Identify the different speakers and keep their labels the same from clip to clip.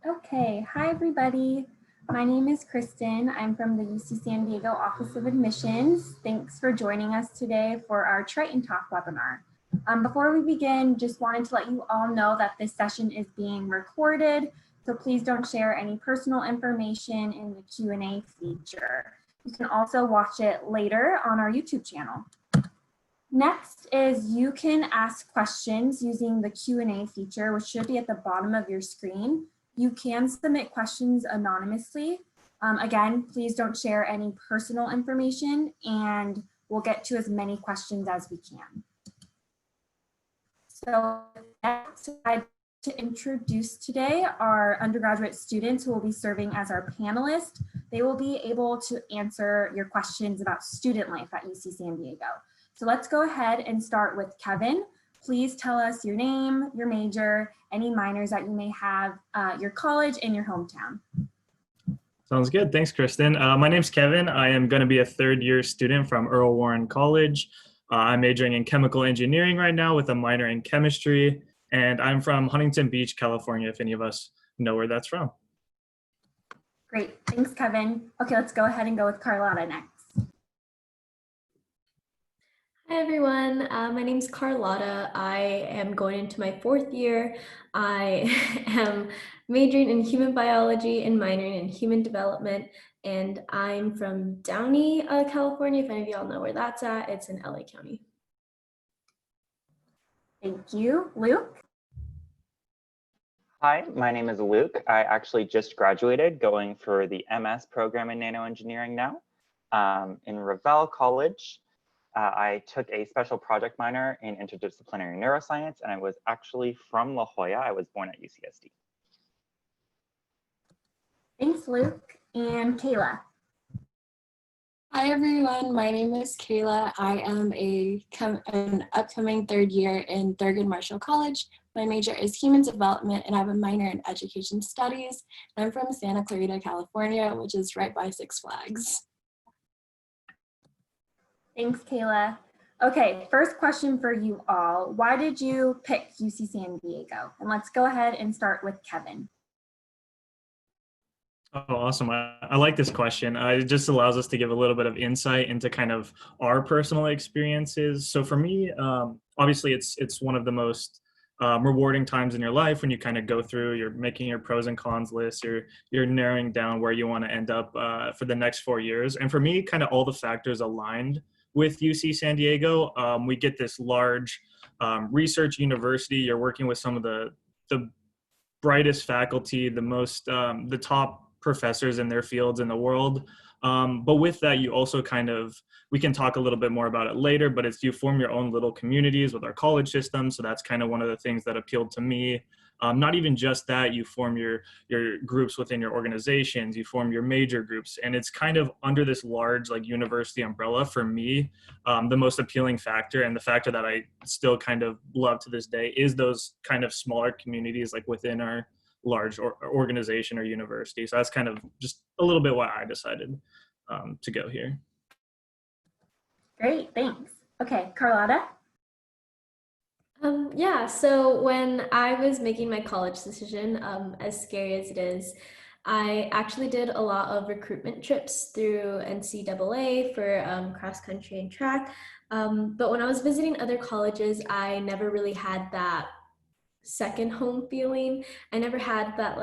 Speaker 1: Okay, hi everybody. My name is Kristen. I'm from the UC San Diego Office of Admissions. Thanks for joining us today for our Triton Talk webinar. Before we begin, just wanted to let you all know that this session is being recorded, so please don't share any personal information in the Q&A feature. You can also watch it later on our YouTube channel. Next is you can ask questions using the Q&A feature, which should be at the bottom of your screen. You can submit questions anonymously. Again, please don't share any personal information and we'll get to as many questions as we can. So next, I'd like to introduce today our undergraduate students who will be serving as our panelists. They will be able to answer your questions about student life at UC San Diego. So let's go ahead and start with Kevin. Please tell us your name, your major, any minors that you may have, your college, and your hometown.
Speaker 2: Sounds good. Thanks, Kristen. My name's Kevin. I am going to be a third-year student from Earl Warren College. I'm majoring in chemical engineering right now with a minor in chemistry, and I'm from Huntington Beach, California, if any of us know where that's from.
Speaker 1: Great. Thanks, Kevin. Okay, let's go ahead and go with Carlotta next.
Speaker 3: Hi everyone, my name is Carlotta. I am going into my fourth year. I am majoring in human biology and minoring in human development, and I'm from Downey, California. If any of y'all know where that's at, it's in LA County.
Speaker 1: Thank you. Luke?
Speaker 4: Hi, my name is Luke. I actually just graduated going for the MS program in nanoengineering now in Revelle College. I took a special project minor in interdisciplinary neuroscience, and I was actually from La Jolla. I was born at UCSD.
Speaker 1: Thanks, Luke. And Kayla.
Speaker 5: Hi everyone, my name is Kayla. I am an upcoming third year in Thurgood Marshall College. My major is human development and I have a minor in education studies. I'm from Santa Clarita, California, which is right by Six Flags.
Speaker 1: Thanks, Kayla. Okay, first question for you all. Why did you pick UC San Diego? And let's go ahead and start with Kevin.
Speaker 2: Oh, awesome. I like this question. It just allows us to give a little bit of insight into kind of our personal experiences. So for me, obviously it's one of the most rewarding times in your life when you kind of go through, you're making your pros and cons list, you're narrowing down where you want to end up for the next 4 years. And for me, kind of all the factors aligned with UC San Diego. We get this large research university. You're working with some of the brightest faculty, the top professors in their fields in the world. But with that, you also we can talk a little bit more about it later, but you form your own little communities with our college system. So that's kind of one of the things that appealed to me. Not even just that, you form your groups within your organizations, you form your major groups, and it's kind of under this large university umbrella for me. The most appealing factor, and the factor that I still kind of love to this day, is those kind of smaller communities within our large organization or university. So that's kind of just a little bit why I decided to go here.
Speaker 1: Great, thanks. Okay, Carlotta?
Speaker 3: Yeah, so when I was making my college decision, as scary as it is, I actually did a lot of recruitment trips through NCAA for cross country and track. But when I was visiting other colleges, I never really had that second home feeling. I never had that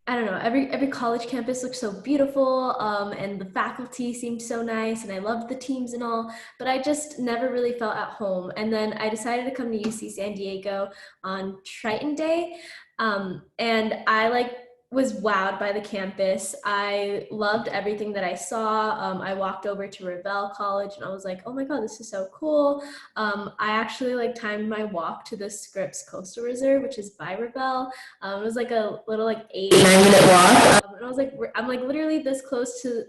Speaker 3: I don't know, every college campus looked so beautiful, and the faculty seemed so nice, and I loved the teams and all, but I just never really felt at home. And then I decided to come to UC San Diego on Triton Day, and I was wowed by the campus. I loved everything that I saw. I walked over to Revelle College and I was like, oh my God, this is so cool. I actually timed my walk to the Scripps Coastal Reserve, which is by Revelle. It was a little 8 to 9 minute walk. And I was I'm literally this close to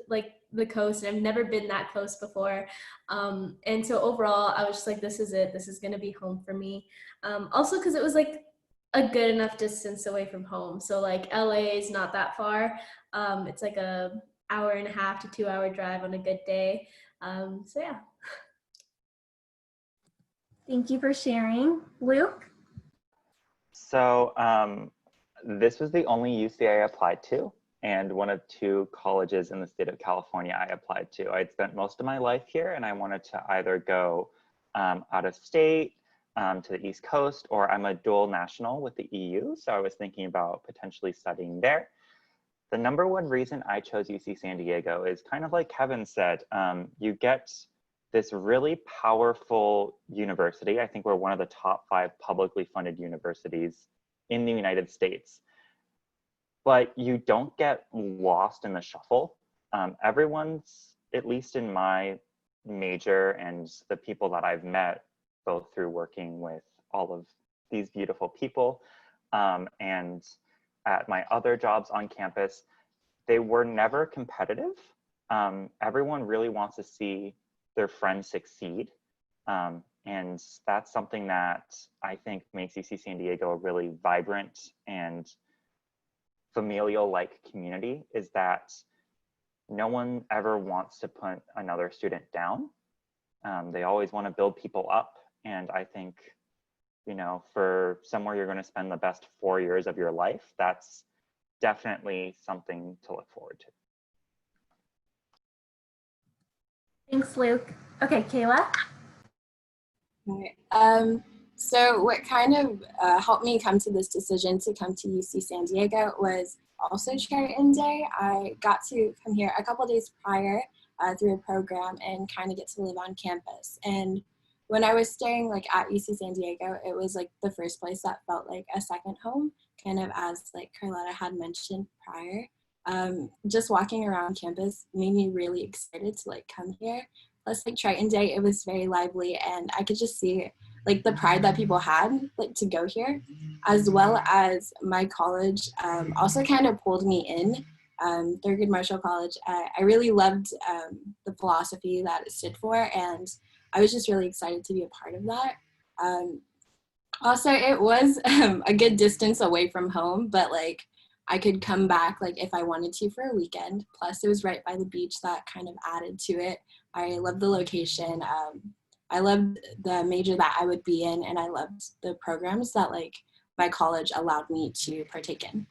Speaker 3: the coast, and I've never been that close before. And so overall, I was just this is it. This is gonna be home for me. Also, because it was a good enough distance away from home. So LA is not that far. It's a 1.5 to 2 hour drive on a good day. So yeah.
Speaker 1: Thank you for sharing. Luke?
Speaker 4: So This was the only UC I applied to, and one of two colleges in the state of California I applied to. I'd spent most of my life here, and I wanted to either go out of state to the East Coast, or I'm a dual national with the EU, so I was thinking about potentially studying there. The number one reason I chose UC San Diego is kind of like Kevin said, you get this really powerful university. I think we're one of the top 5 publicly funded universities in the United States, but you don't get lost in the shuffle. Everyone's, at least in my major and the people that I've met, both through working with all of these beautiful people and at my other jobs on campus, they were never competitive. Everyone really wants to see their friends succeed. And that's something that I think makes UC San Diego a really vibrant and familial-like community, is that no one ever wants to put another student down. They always want to build people up. And I think, you know, for somewhere you're going to spend the best 4 years of your life, that's definitely something to look forward to.
Speaker 1: Thanks, Luke. Okay, Kayla.
Speaker 5: Right. So what kind of helped me come to this decision to come to UC San Diego was also Triton Day. I got to come here a couple days prior through a program and kind of get to live on campus. And when I was staying like at UC San Diego, it was like the first place that felt like a second home, kind of as like Carlotta had mentioned prior. Just walking around campus made me really excited to like come here. Plus like Triton Day, it was very lively and I could just see like the pride that people had like to go here, as well as my college also kind of pulled me in. Thurgood Marshall College, I really loved the philosophy that it stood for, and I was just really excited to be a part of that. Also, it was a good distance away from home, but like I could come back like if I wanted to for a weekend. Plus, it was right by the beach, that kind of added to it. I loved the location. I loved the major that I would be in, and I loved the programs that like my college allowed me to partake in.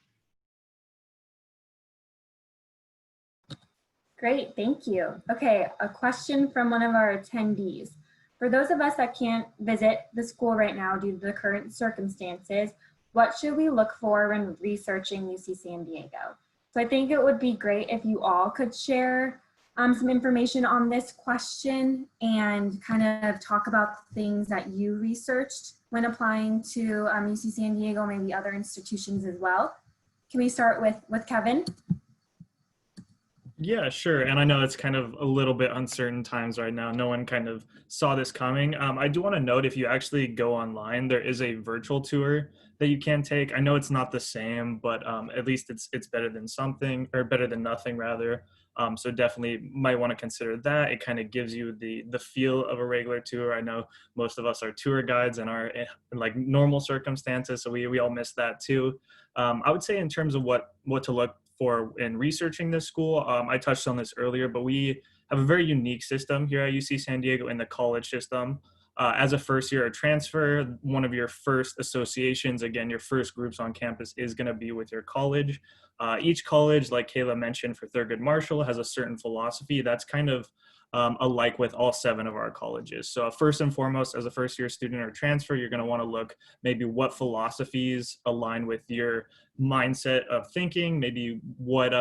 Speaker 1: Great, thank you. Okay, a question from one of our attendees. For those of us that can't visit the school right now due to the current circumstances, what should we look for when researching UC San Diego? So I think it would be great if you all could share some information on this question and kind of talk about things that you researched when applying to UC San Diego, maybe other institutions as well. Can we start with Kevin?
Speaker 2: Yeah, sure. And I know it's kind of a little bit uncertain times right now. No one kind of saw this coming. I do want to note, if you actually go online, there is a virtual tour that you can take. I know it's not the same, but at least it's better than something, or better than nothing rather. So definitely might want to consider that. It kind of gives you the feel of a regular tour. I know most of us are tour guides and are in like normal circumstances, so we all miss that too. I would say in terms of what to look for in researching this school, I touched on this earlier, but we have a very unique system here at UC San Diego in the college system. As a first year or transfer, one of your first associations, again, your first groups on campus is going to be with your college. Each college, like Kayla mentioned, for Thurgood Marshall, has a certain philosophy that's kind of alike with all 7 of our colleges. So first and foremost, as a first year student or transfer, you're going to want to look maybe what philosophies align with your mindset of thinking, maybe what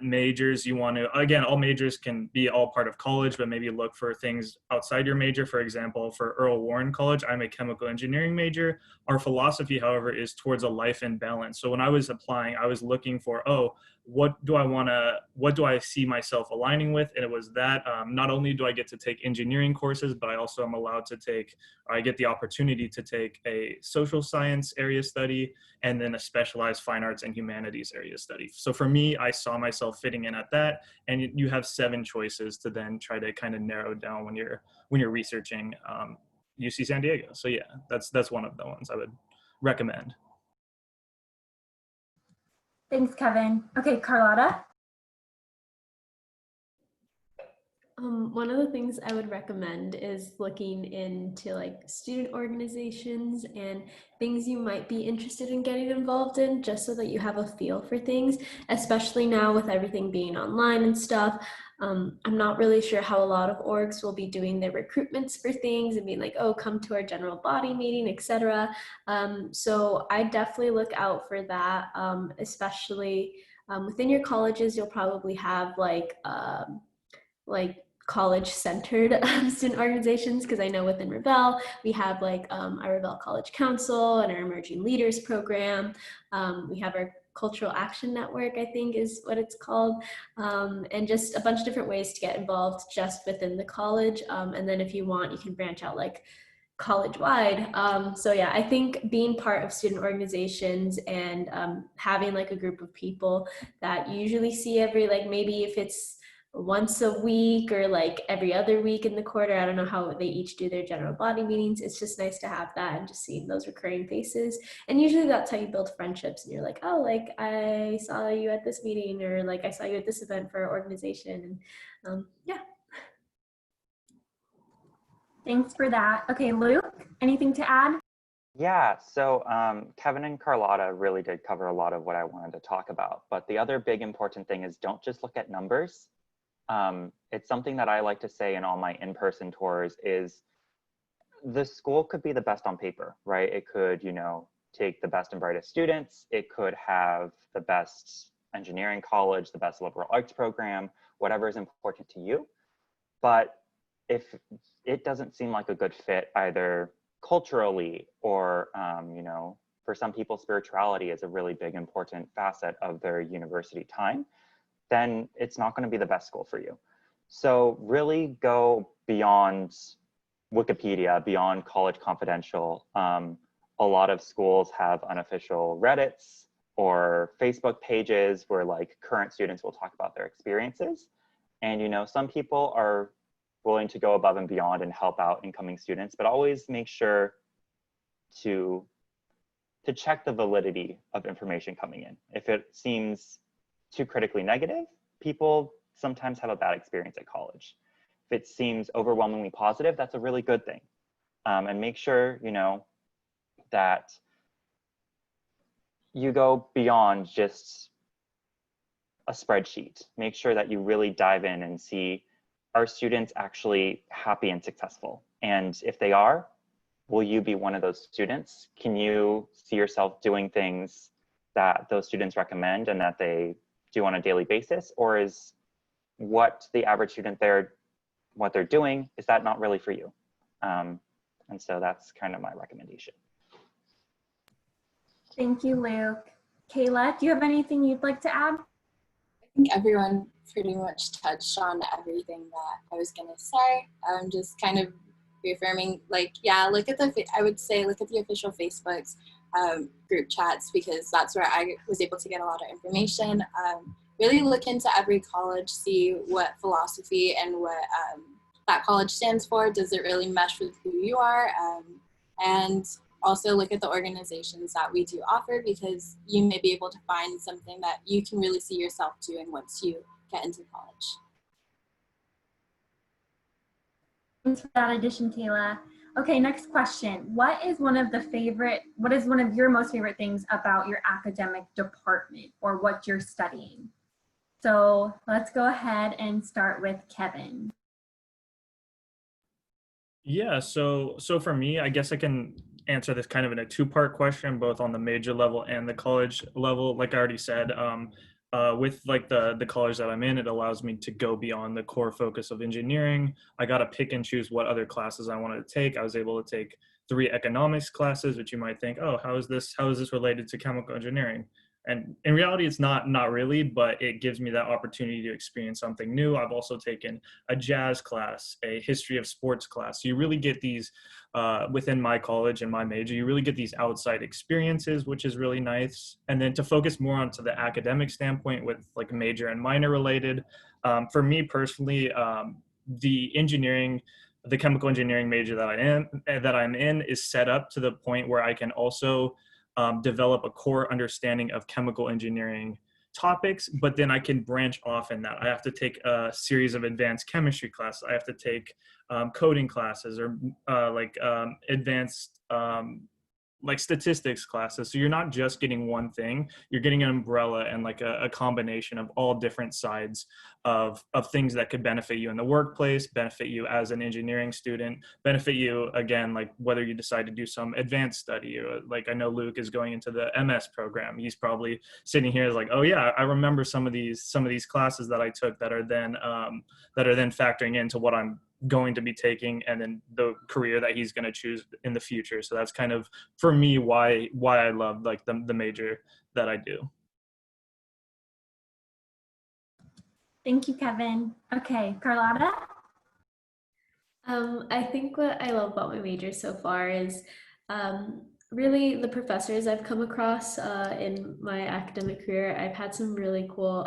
Speaker 2: majors you want to, again, all majors can be all part of college, but maybe look for things outside your major. For example, for Earl Warren College, I'm a chemical engineering major. Our philosophy, however, is towards a life in balance. So when I was applying, I was looking for, what do I see myself aligning with? And it was that not only do I get to take engineering courses, but I also am allowed to take, or I get the opportunity to take a social science area study, and then a specialized fine arts and humanities area study. So for me, I saw myself fitting in at that, and you have 7 choices to then try to kind of narrow down when you're researching UC San Diego. So yeah, that's one of the ones I would recommend.
Speaker 1: Thanks, Kevin. Okay, Carlotta.
Speaker 3: One of the things I would recommend is looking into like student organizations and things you might be interested in getting involved in, just so that you have a feel for things, especially now with everything being online and stuff. I'm not really sure how a lot of orgs will be doing their recruitments for things and being like, oh, come to our general body meeting, etc. So I definitely look out for that, especially within your colleges. You'll probably have like college centered student organizations, because I know within Revelle we have like our Revelle College Council and our Emerging Leaders program. We have our Cultural Action Network, I think is what it's called, and just a bunch of different ways to get involved just within the college. And then if you want, you can branch out like college-wide. So yeah, I think being part of student organizations and having like a group of people that you usually see every, like maybe if it's once a week or like every other week in the quarter, I don't know how they each do their general body meetings. It's just nice to have that and just seeing those recurring faces. And usually that's how you build friendships, and you're like, oh, like I saw you at this meeting, or like I saw you at this event for our organization. And yeah.
Speaker 1: Thanks for that. Okay, Luke, anything to add?
Speaker 4: Yeah, so Kevin and Carlotta really did cover a lot of what I wanted to talk about. But the other big important thing is don't just look at numbers. It's something that I like to say in all my in-person tours is the school could be the best on paper, right? It could, you know, take the best and brightest students. It could have the best engineering college, the best liberal arts program, whatever is important to you. But if it doesn't seem like a good fit either culturally or, you know, for some people, spirituality is a really big, important facet of their university time, then it's not going to be the best school for you. So really go beyond Wikipedia, beyond College Confidential. A lot of schools have unofficial Reddits or Facebook pages where like current students will talk about their experiences. And, you know, some people are willing to go above and beyond and help out incoming students, but always make sure to check the validity of information coming in. If it seems too critically negative, people sometimes have a bad experience at college. If it seems overwhelmingly positive, that's a really good thing. And make sure, you know, that you go beyond just a spreadsheet. Make sure that you really dive in and see, are students actually happy and successful? And if they are, will you be one of those students? Can you see yourself doing things that those students recommend and that they do on a daily basis? Or is what the average student there, what they're doing, is that not really for you? And so that's kind of my recommendation.
Speaker 1: Thank you, Luke. Kayla, do you have anything you'd like to add?
Speaker 5: I think everyone pretty much touched on everything that I was going to say. Just kind of reaffirming, like, yeah, look at I would say look at the official Facebook's group chats, because that's where I was able to get a lot of information. Really look into every college, see what philosophy and what that college stands for. Does it really mesh with who you are? And also look at the organizations that we do offer, because you may be able to find something that you can really see yourself doing once you get into college.
Speaker 1: Thanks for that addition, Kayla. Okay, next question. What is one of your most favorite things about your academic department, or what you're studying? So let's go ahead and start with Kevin.
Speaker 2: Yeah, so for me, I guess I can answer this kind of in a two-part question, both on the major level and the college level. Like I already said, with like the college that I'm in, it allows me to go beyond the core focus of engineering. I got to pick and choose what other classes I wanted to take. I was able to take 3 economics classes, which you might think, oh, how is this related to chemical engineering? And in reality, it's not really, but it gives me that opportunity to experience something new. I've also taken a jazz class, a history of sports class. So you really get these, within my college and my major, you really get these outside experiences, which is really nice. And then to focus more onto the academic standpoint with like major and minor related, for me personally, the chemical engineering major that I'm in is set up to the point where I can also develop a core understanding of chemical engineering topics, but then I can branch off in that. I have to take a series of advanced chemistry classes. I have to take coding classes or advanced like statistics classes. So you're not just getting one thing, you're getting an umbrella and like a combination of all different sides of things that could benefit you in the workplace, benefit you as an engineering student, benefit you again, like whether you decide to do some advanced study. Or, like I know Luke is going into the MS program. He's probably sitting here like, oh yeah, I remember some of these classes that I took that are then factoring into what I'm going to be taking and then the career that he's going to choose in the future. So that's kind of for me why I love like the major that I do.
Speaker 1: Thank you, Kevin. Okay, Carlotta.
Speaker 3: I think what I love about my major so far is really the professors I've come across in my academic career. I've had some really cool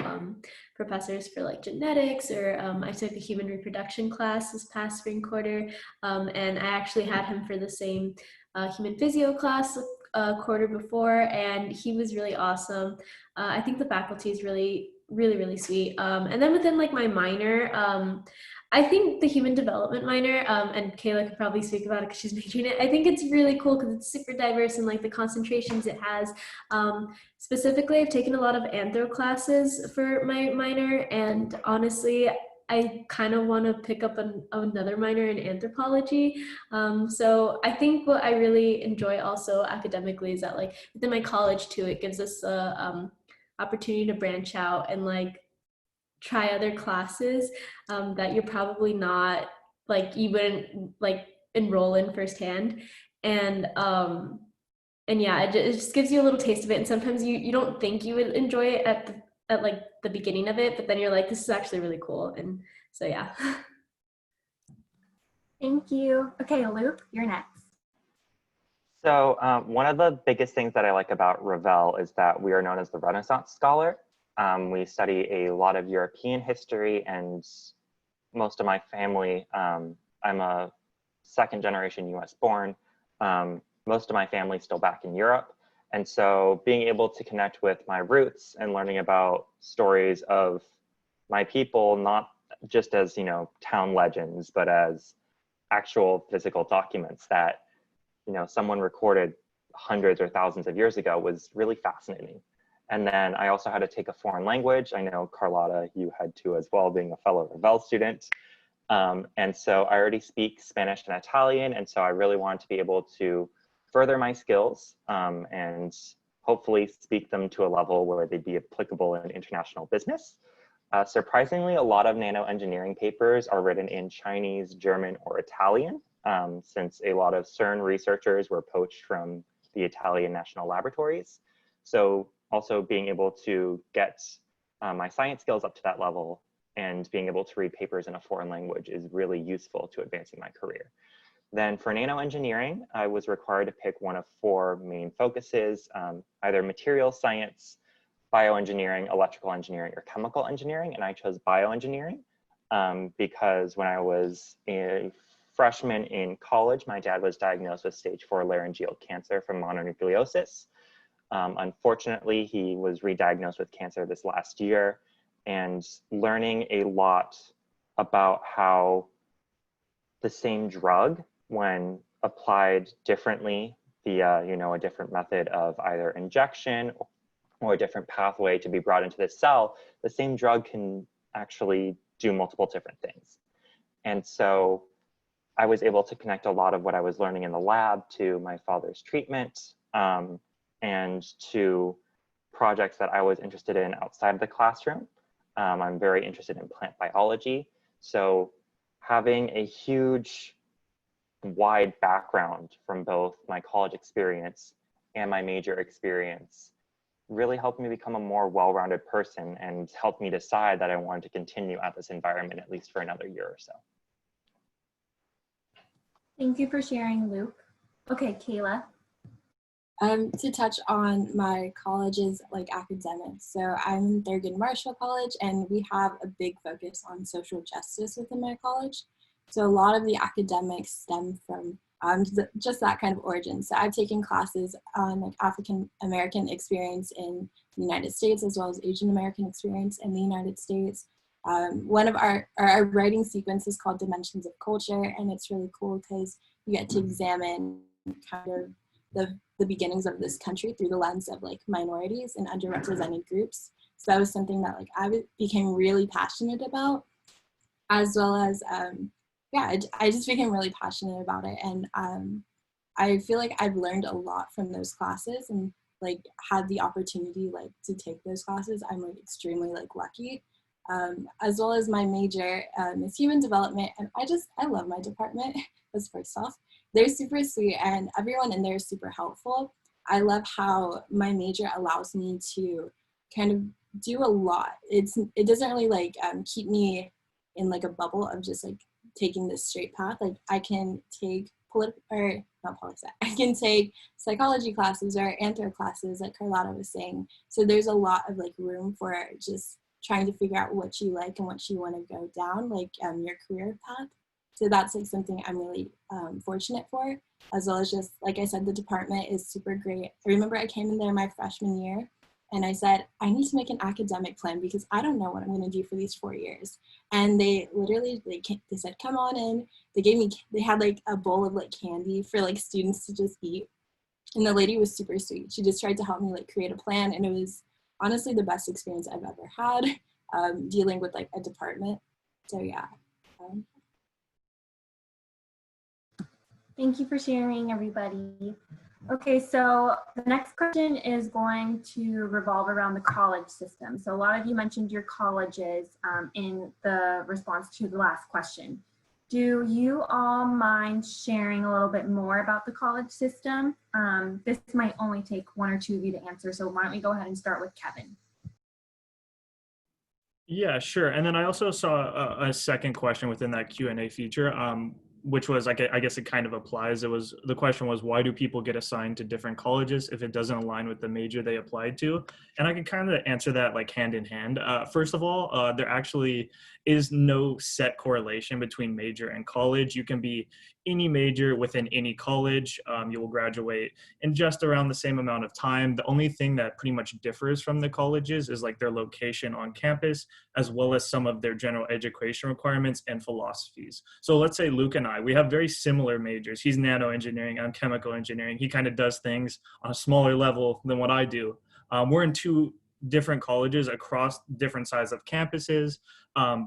Speaker 3: professors for like genetics, or I took a human reproduction class this past spring quarter, and I actually had him for the same human physio class quarter before, and he was really awesome. I think the faculty is really sweet. And then within like my minor, I think the human development minor, and Kayla could probably speak about it because she's majoring it. I think it's really cool because it's super diverse and like the concentrations it has. Specifically, I've taken a lot of anthro classes for my minor, and honestly, I kind of want to pick up another minor in anthropology. So I think what I really enjoy also academically is that like within my college too, it gives us a opportunity to branch out and like try other classes that you're probably not like, you wouldn't like enroll in firsthand. And yeah, it just gives you a little taste of it. And sometimes you don't think you would enjoy it at like the beginning of it, but then you're like, this is actually really cool. And so, yeah.
Speaker 1: Thank you. Okay, Luke, you're next.
Speaker 4: So one of the biggest things that I like about Revelle is that we are known as the Renaissance Scholar. We study a lot of European history, and most of my family, I'm a second generation US born. Most of my family is still back in Europe. And so being able to connect with my roots and learning about stories of my people, not just as, you know, town legends, but as actual physical documents that, you know, someone recorded hundreds or thousands of years ago, was really fascinating. And then I also had to take a foreign language. I know, Carlotta, you had to as well, being a fellow Revelle student. And so I already speak Spanish and Italian. And so I really wanted to be able to further my skills and hopefully speak them to a level where they'd be applicable in international business. Surprisingly, a lot of nanoengineering papers are written in Chinese, German, or Italian, since a lot of CERN researchers were poached from the Italian national laboratories. So also being able to get my science skills up to that level and being able to read papers in a foreign language is really useful to advancing my career. Then for nanoengineering, I was required to pick one of 4 main focuses, either material science, bioengineering, electrical engineering, or chemical engineering, and I chose bioengineering because when I was a freshman in college, my dad was diagnosed with stage 4 laryngeal cancer from mononucleosis. Unfortunately, he was re-diagnosed with cancer this last year, and learning a lot about how the same drug, when applied differently via, you know, a different method of either injection or a different pathway to be brought into the cell, the same drug can actually do multiple different things. And so I was able to connect a lot of what I was learning in the lab to my father's treatment and to projects that I was interested in outside of the classroom. I'm very interested in plant biology. So having a huge, wide background from both my college experience and my major experience really helped me become a more well-rounded person and helped me decide that I wanted to continue at this environment at least for another year or so.
Speaker 1: Thank you for sharing, Luke. Okay, Kayla.
Speaker 5: To touch on my college's like academics. So I'm in Thurgood Marshall College, and we have a big focus on social justice within my college. So a lot of the academics stem from just that kind of origin. So I've taken classes on like African American experience in the United States, as well as Asian American experience in the United States. One of our writing sequence is called Dimensions of Culture, and it's really cool because you get to examine kind of the beginnings of this country through the lens of like minorities and underrepresented groups. So that was something that like I became really passionate about, as well as yeah, I just became really passionate about it. And I feel like I've learned a lot from those classes, and like had the opportunity like to take those classes. I'm like extremely like lucky. As well as my major is human development, and I love my department. That's first off. They're super sweet, and everyone in there is super helpful. I love how my major allows me to kind of do a lot. It doesn't really like keep me in like a bubble of just like taking this straight path. Like I can take I can take psychology classes or anthro classes, like Carlotta was saying. So there's a lot of like room for just trying to figure out what you like and what you want to go down, like your career path. So that's like something I'm really fortunate for, as well as just, like I said, the department is super great. I remember I came in there my freshman year and I said, I need to make an academic plan because I don't know what I'm going to do for these 4 years. And they literally, they said, come on in. They had like a bowl of like candy for like students to just eat. And the lady was super sweet. She just tried to help me like create a plan. And it was honestly the best experience I've ever had dealing with like a department. So yeah.
Speaker 1: Thank you for sharing, everybody. Okay, so the next question is going to revolve around the college system. So a lot of you mentioned your colleges in the response to the last question. Do you all mind sharing a little bit more about the college system? This might only take one or two of you to answer, so why don't we go ahead and start with Kevin?
Speaker 2: Yeah, sure. And then I also saw a second question within that Q&A feature, which was, I guess it kind of applies. The question was, why do people get assigned to different colleges if it doesn't align with the major they applied to? And I can kind of answer that like hand in hand. First of all, there actually is no set correlation between major and college. You can be any major within any college. You will graduate in just around the same amount of time. The only thing that pretty much differs from the colleges is like their location on campus, as well as some of their general education requirements and philosophies. So let's say Luke and I, we have very similar majors. He's nano engineering, I'm chemical engineering. He kind of does things on a smaller level than what I do. We're in two different colleges across different sizes of campuses,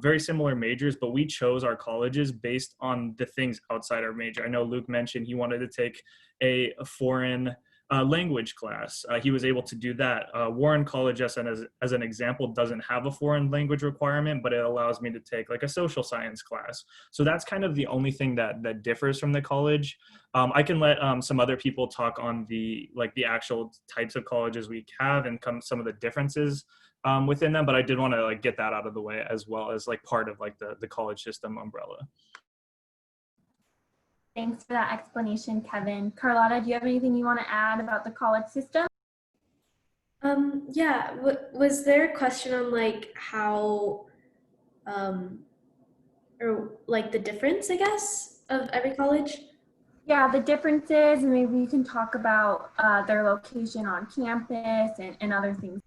Speaker 2: very similar majors, but we chose our colleges based on the things outside our major. I know Luke mentioned he wanted to take a foreign language class. He was able to do that. Warren College, as an example, doesn't have a foreign language requirement, but it allows me to take like a social science class. So that's kind of the only thing that differs from the college. I can let some other people talk on the actual types of colleges we have and some of the differences within them, but I did want to like get that out of the way as well as like part of like the college system umbrella.
Speaker 1: Thanks for that explanation, Kevin. Carlotta, do you have anything you want to add about the college system?
Speaker 3: Yeah, was there a question on like how, or like the difference, I guess, of every college?
Speaker 1: Yeah, the differences, and maybe you can talk about their location on campus and other things.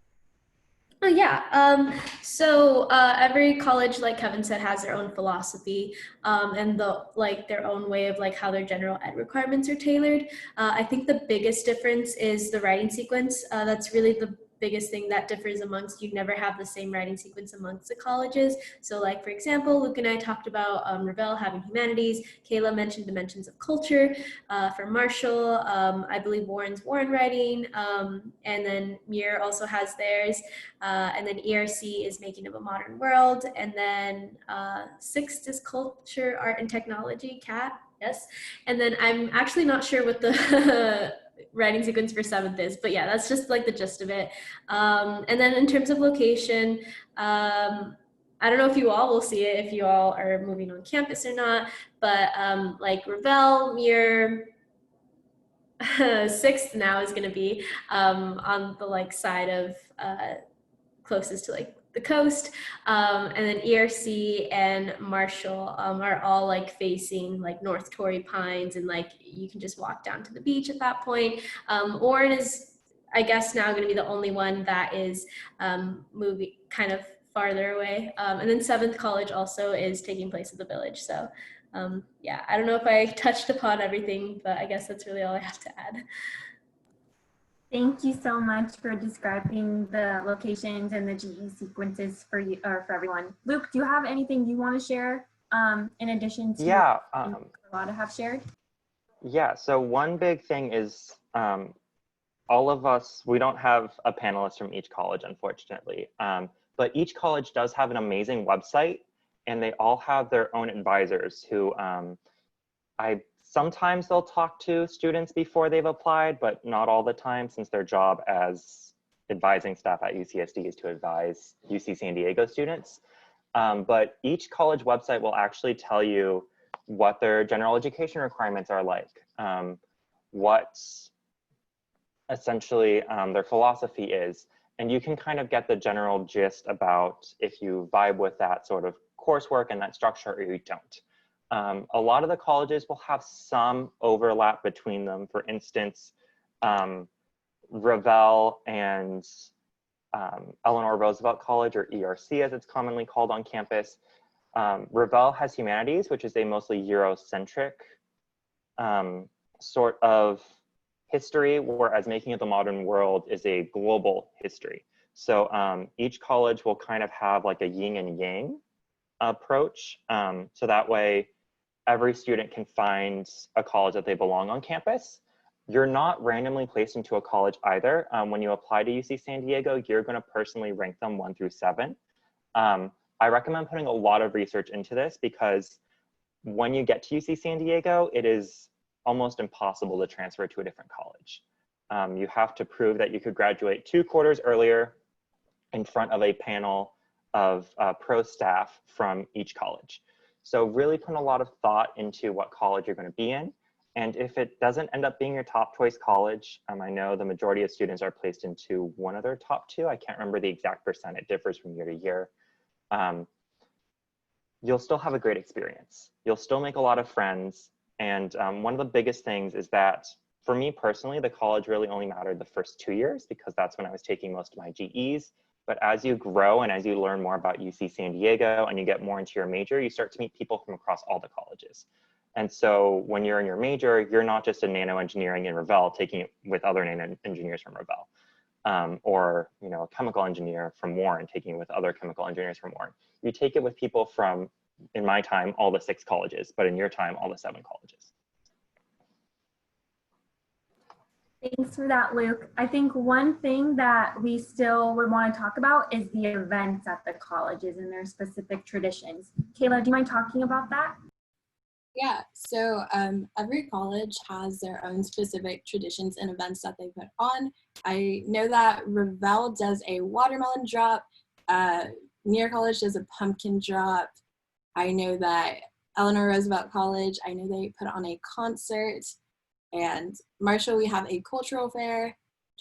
Speaker 3: Oh yeah. So every college, like Kevin said, has their own philosophy and their own way of like how their general ed requirements are tailored. I think the biggest difference is the writing sequence. That's really the biggest thing that differs amongst. You never have the same writing sequence amongst the colleges. So like, for example, Luke and I talked about Revelle having humanities. Kayla mentioned dimensions of culture. For Marshall, I believe Warren's Warren writing. And then Muir also has theirs. And then ERC is Making of a Modern World. And then sixth is Culture, Art, and Technology, CAT, yes. And then I'm actually not sure what the writing sequence for seventh is, but yeah, that's just like the gist of it. And then in terms of location, I don't know if you all will see it if you all are moving on campus or not, but like Revelle, Muir, sixth now is going to be on the like side of closest to like the coast, and then ERC and Marshall are all like facing like North Torrey Pines, and like you can just walk down to the beach at that point. Warren is, I guess, now going to be the only one that is moving kind of farther away, and then 7th College also is taking place at the Village. So yeah, I don't know if I touched upon everything, but I guess that's really all I have to add.
Speaker 1: Thank you so much for describing the locations and the GE sequences for you or for everyone. Luke, do you have anything you want to share in addition to what Carlotta have shared?
Speaker 4: Yeah, so one big thing is all of us, we don't have a panelist from each college, unfortunately, but each college does have an amazing website, and they all have their own advisors who sometimes they'll talk to students before they've applied, but not all the time, since their job as advising staff at UCSD is to advise UC San Diego students. But each college website will actually tell you what their general education requirements are like, what essentially their philosophy is. And you can kind of get the general gist about if you vibe with that sort of coursework and that structure or you don't. A lot of the colleges will have some overlap between them. For instance, Revelle and Eleanor Roosevelt College, or ERC as it's commonly called on campus. Revelle has humanities, which is a mostly Eurocentric sort of history, whereas Making of the Modern World is a global history. So each college will kind of have like a yin and yang approach. So that way, every student can find a college that they belong on campus. You're not randomly placed into a college either. When you apply to UC San Diego, you're going to personally rank them 1 through 7. I recommend putting a lot of research into this, because when you get to UC San Diego, it is almost impossible to transfer to a different college. You have to prove that you could graduate 2 quarters earlier in front of a panel of pro staff from each college. So really put a lot of thought into what college you're going to be in. And if it doesn't end up being your top choice college, I know the majority of students are placed into one of their top 2. I can't remember the exact percent. It differs from year to year. You'll still have a great experience. You'll still make a lot of friends. And one of the biggest things is that, for me personally, the college really only mattered the first 2 years, because that's when I was taking most of my GEs. But as you grow and as you learn more about UC San Diego and you get more into your major, you start to meet people from across all the colleges. And so when you're in your major, you're not just a nano engineering in Revelle taking it with other nano engineers from Revelle, or a chemical engineer from Warren taking it with other chemical engineers from Warren. You take it with people from, in my time, all the 6 colleges, but in your time, all the 7 colleges.
Speaker 1: Thanks for that, Luke. I think one thing that we still would want to talk about is the events at the colleges and their specific traditions. Kayla, do you mind talking about that?
Speaker 5: Yeah, so every college has their own specific traditions and events that they put on. I know that Revelle does a watermelon drop, Muir College does a pumpkin drop. I know that Eleanor Roosevelt College, I know they put on a concert. And Marshall, we have a cultural fair.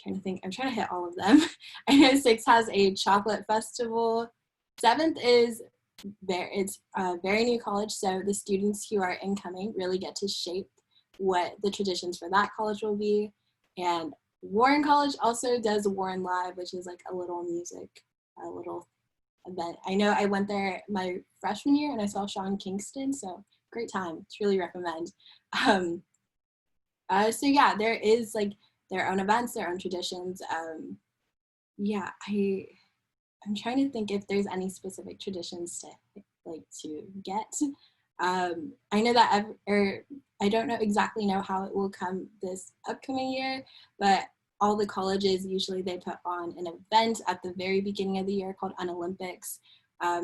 Speaker 5: I'm trying to hit all of them. I know 6 has a chocolate festival. 7th is it's a very new college, so the students who are incoming really get to shape what the traditions for that college will be. And Warren College also does Warren Live, which is like a little music, a little event. I know I went there my freshman year and I saw Sean Kingston, so great time. It's really recommend. So yeah, there is like their own events, their own traditions. Yeah, I'm trying to think if there's any specific traditions to get. I know that I don't exactly know how it will come this upcoming year, but all the colleges usually they put on an event at the very beginning of the year called Unolympics.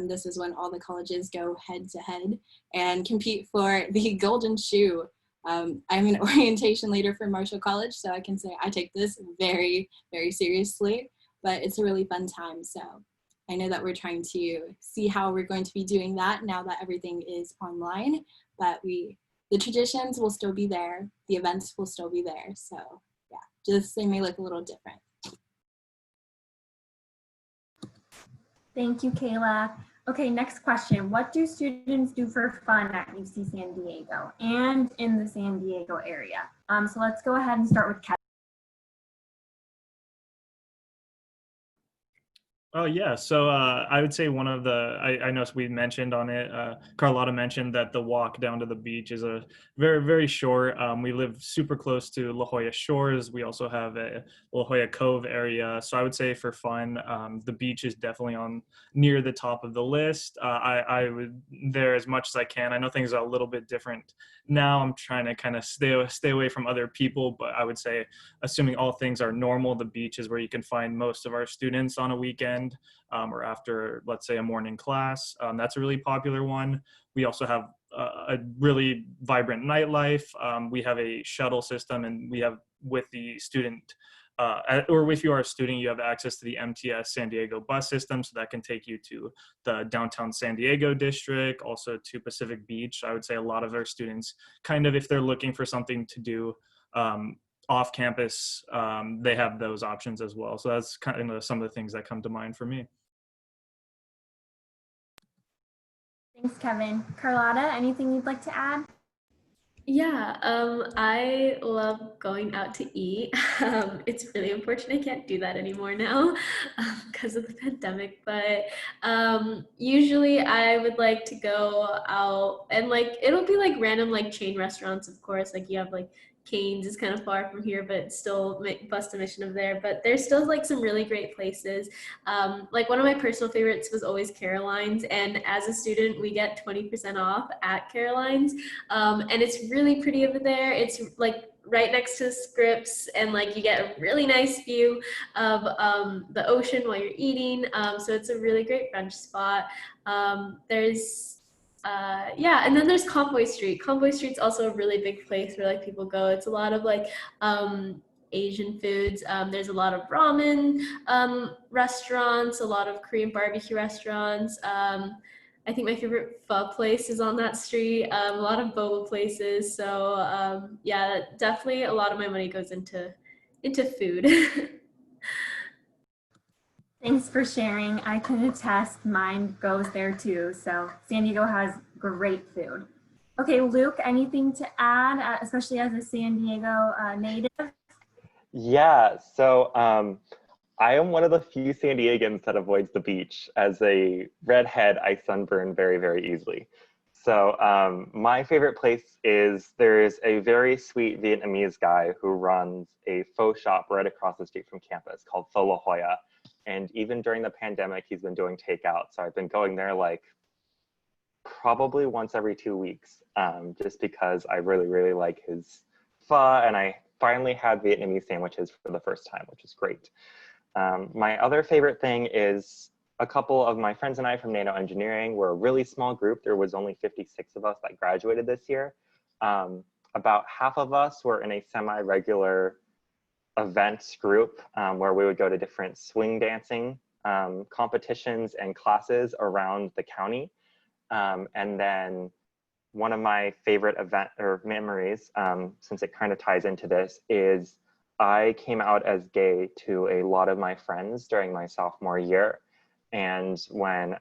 Speaker 5: This is when all the colleges go head to head and compete for the golden shoe. I'm an orientation leader for Marshall College, so I can say I take this very, very seriously, but it's a really fun time. So I know that we're trying to see how we're going to be doing that now that everything is online, but the traditions will still be there. The events will still be there. So yeah, just they may look a little different.
Speaker 1: Thank you, Kayla. Okay, next question. What do students do for fun at UC San Diego and in the San Diego area? So let's go ahead and start with Kevin.
Speaker 2: Oh yeah, so I would say one of the I know we mentioned on it. Carlotta mentioned that the walk down to the beach is a very short. We live super close to La Jolla Shores. We also have a La Jolla Cove area. So I would say for fun, the beach is definitely on near the top of the list. I would there as much as I can. I know things are a little bit different now. I'm trying to kind of stay away from other people, but I would say, assuming all things are normal, the beach is where you can find most of our students on a weekend, or after, let's say, a morning class. That's a really popular one. We also have a really vibrant nightlife. We have a shuttle system, and we have with the student, or if you are a student, you have access to the MTS San Diego bus system, so that can take you to the downtown San Diego district, also to Pacific Beach. I would say a lot of our students, kind of if they're looking for something to do off campus, they have those options as well. So that's kind of some of the things that come to mind for me.
Speaker 1: Thanks, Kevin. Carlotta, anything you'd like to add?
Speaker 3: Yeah, I love going out to eat. It's really unfortunate I can't do that anymore now because of the pandemic. But usually I would like to go out and like it'll be like random like chain restaurants, of course. Like you have like Cane's is kind of far from here, but still bust a mission of there. But there's still like some really great places. Like one of my personal favorites was always Caroline's, and as a student, we get 20% off at Caroline's. And it's really pretty over there. It's like right next to Scripps, and like you get a really nice view of the ocean while you're eating. So it's a really great brunch spot. Yeah, and then there's Convoy Street. Convoy Street's also a really big place where like people go. It's a lot of like Asian foods. There's a lot of ramen restaurants, a lot of Korean barbecue restaurants. I think my favorite pho place is on that street. A lot of boba places. So yeah, definitely a lot of my money goes into food.
Speaker 1: Thanks for sharing. I can attest mine goes there too. So San Diego has great food. Okay, Luke, anything to add, especially as a San Diego native?
Speaker 4: Yeah, so I am one of the few San Diegans that avoids the beach. As a redhead, I sunburn very easily. So my favorite place is there is a very sweet Vietnamese guy who runs a pho shop right across the street from campus called Pho La Jolla. And even during the pandemic, he's been doing takeout. So I've been going there like probably once every 2 weeks, just because I really like his pho, and I finally had Vietnamese sandwiches for the first time, which is great. My other favorite thing is a couple of my friends and I from Nano Engineering. We're a really small group. There was only 56 of us that graduated this year. About half of us were in a semi-regular events group where we would go to different swing dancing competitions and classes around the county. And then one of my favorite event or memories, since it kind of ties into this, is I came out as gay to a lot of my friends during my sophomore year. And when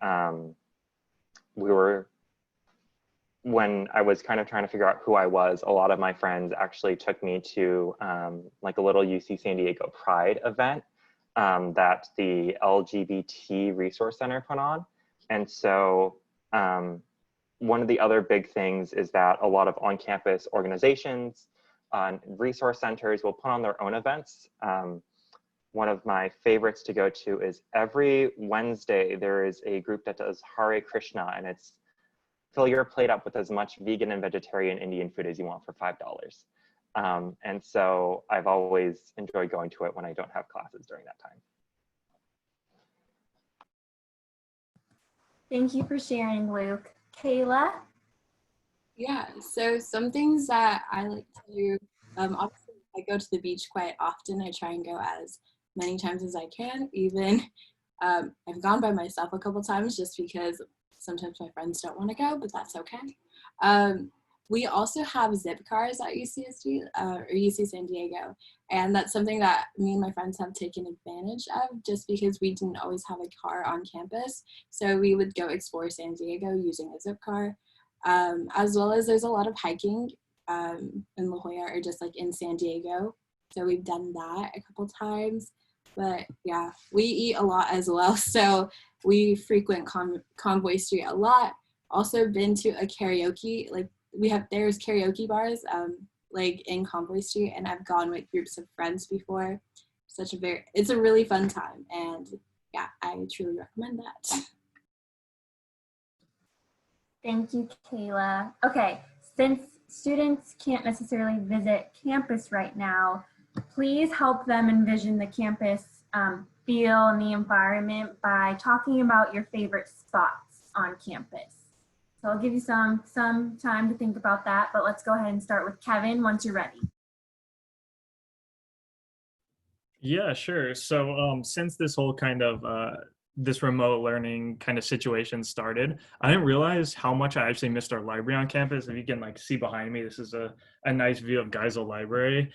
Speaker 4: when I was kind of trying to figure out who I was, a lot of my friends actually took me to like a little UC San Diego Pride event that the LGBT Resource Center put on. And so one of the other big things is that a lot of on-campus organizations, resource centers will put on their own events. One of my favorites to go to is every Wednesday, there is a group that does Hare Krishna, and it's fill your plate up with as much vegan and vegetarian Indian food as you want for $5. And so I've always enjoyed going to it when I don't have classes during that time.
Speaker 1: Thank you for sharing, Luke. Kayla?
Speaker 5: Yeah, so some things that I like to do, obviously I go to the beach quite often. I try and go as many times as I can. Even I've gone by myself a couple times just because sometimes my friends don't want to go, but that's okay. We also have zip cars at UCSD or UC San Diego, and that's something that me and my friends have taken advantage of just because we didn't always have a car on campus. So we would go explore San Diego using a zip car, as well as there's a lot of hiking in La Jolla or just like in San Diego. So we've done that a couple times. But yeah, we eat a lot as well. So we frequent Convoy Street a lot. Also been to a karaoke, like there's karaoke bars like in Convoy Street, and I've gone with groups of friends before. It's a really fun time, and yeah, I truly recommend that.
Speaker 1: Thank you, Kayla. Okay, since students can't necessarily visit campus right now, please help them envision the campus feel and the environment by talking about your favorite spots on campus. So I'll give you some time to think about that, but let's go ahead and start with Kevin once you're ready.
Speaker 2: Yeah, sure. So since this whole kind of this remote learning kind of situation started, I didn't realize how much I actually missed our library on campus. If you can like see behind me, this is a nice view of Geisel Library.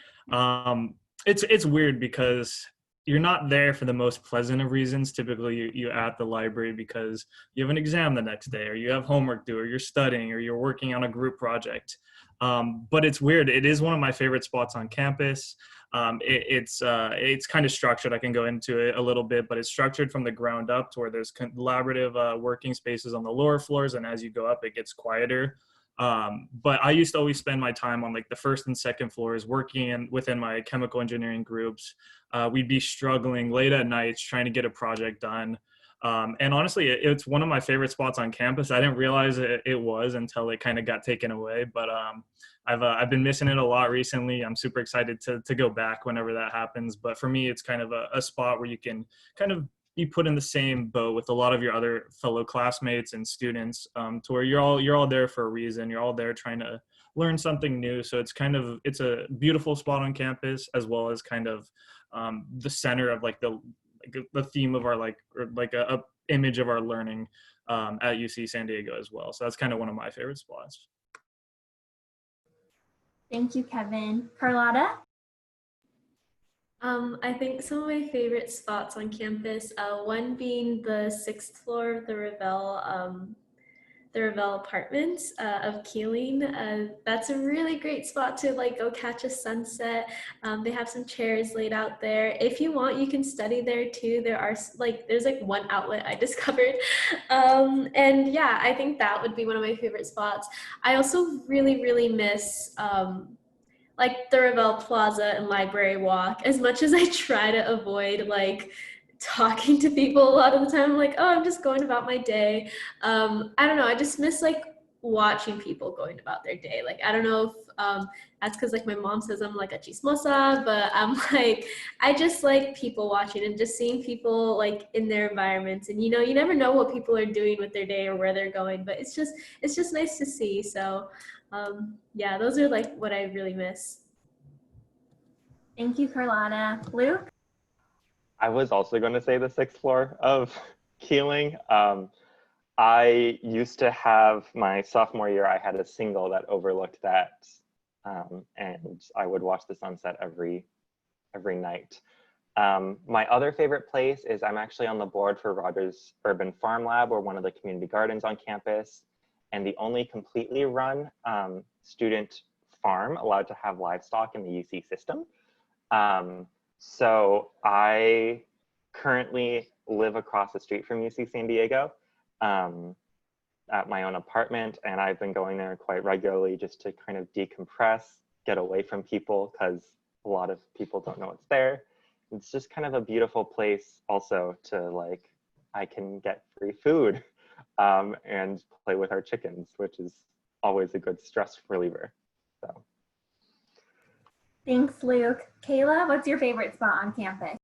Speaker 2: It's weird because you're not there for the most pleasant of reasons. Typically you at the library because you have an exam the next day, or you have homework due, or you're studying, or you're working on a group project. But it's weird. It is one of my favorite spots on campus. It's kind of structured. I can go into it a little bit, but it's structured from the ground up to where there's collaborative working spaces on the lower floors, and as you go up, it gets quieter. But I used to always spend my time on like the first and second floors working within my chemical engineering groups. We'd be struggling late at nights trying to get a project done. And honestly, it's one of my favorite spots on campus. I didn't realize it was until it kind of got taken away, but I've been missing it a lot recently. I'm super excited to go back whenever that happens. But for me, it's kind of a spot where you can kind of be put in the same boat with a lot of your other fellow classmates and students, to where you're all there for a reason. You're all there trying to learn something new. So it's a beautiful spot on campus, as well as kind of the center of like the theme of our a image of our learning at UC San Diego as well. So that's kind of one of my favorite spots.
Speaker 1: Thank you, Kevin. Carlotta?
Speaker 3: I think some of my favorite spots on campus, one being the 6th floor of the Revel Apartments of Keeling. That's a really great spot to like go catch a sunset. They have some chairs laid out there. If you want, you can study there too. There's like one outlet I discovered. And yeah, I think that would be one of my favorite spots. I also really, really miss like the Revel Plaza and Library Walk. As much as I try to avoid like talking to people a lot of the time, I'm like, oh, I'm just going about my day. I don't know, I just miss like watching people going about their day. Like, I don't know if that's because like my mom says I'm like a chismosa, but I'm like, I just like people watching and just seeing people like in their environments. And you know, you never know what people are doing with their day or where they're going, but it's just nice to see. So yeah, those are like what I really miss.
Speaker 1: Thank you, Carlotta. Luke?
Speaker 4: I was also going to say the 6th floor of Keeling. I used to have my sophomore year, I had a single that overlooked that, and I would watch the sunset every night. My other favorite place is I'm actually on the board for Rogers Urban Farm Lab, or one of the community gardens on campus, and the only completely run student farm allowed to have livestock in the UC system. So I currently live across the street from UC San Diego at my own apartment, and I've been going there quite regularly just to kind of decompress, get away from people, because a lot of people don't know it's there. It's just kind of a beautiful place also to like, I can get free food and play with our chickens, which is always a good stress reliever. So.
Speaker 1: Thanks, Luke. Kayla, what's your favorite spot on campus?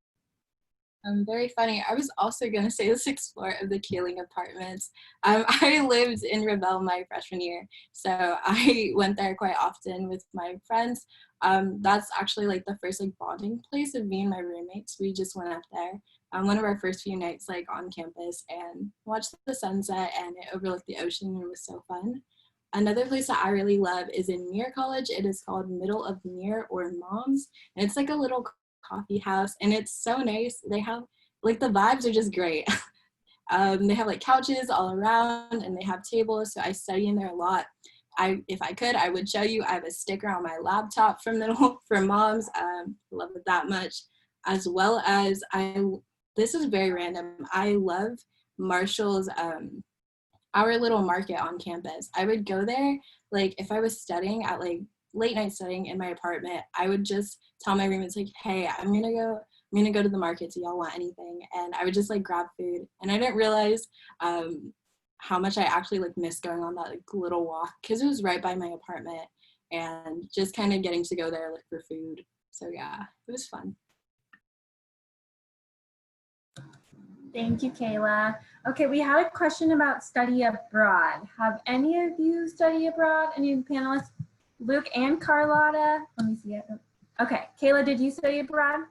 Speaker 5: Very funny. I was also going to say the 6th floor of the Keeling Apartments. I lived in Revel my freshman year, so I went there quite often with my friends. That's actually like the first like bonding place of me and my roommates. We just went up there one of our first few nights like on campus and watched the sunset, and it overlooked the ocean, and it was so fun. Another place that I really love is in Muir College. It is called Middle of Muir or Moms. And it's like a little coffee house and it's so nice. They have like the vibes are just great. They have like couches all around and they have tables. So I study in there a lot. If I could, I would show you. I have a sticker on my laptop from Middle for Moms. Love it that much. As well as this is very random. I love Marshall's our little market on campus. I would go there, like if I was studying at like late night studying in my apartment, I would just tell my roommates like, hey, I'm gonna go to the market. Do y'all want anything? And I would just like grab food. And I didn't realize how much I actually like missed going on that like little walk because it was right by my apartment and just kind of getting to go there like for food. So yeah, it was fun.
Speaker 1: Thank you, Kayla. Okay, we had a question about study abroad. Have any of you studied abroad? Any of the panelists? Luke and Carlotta? Let me see it. Okay, Kayla, did you study abroad?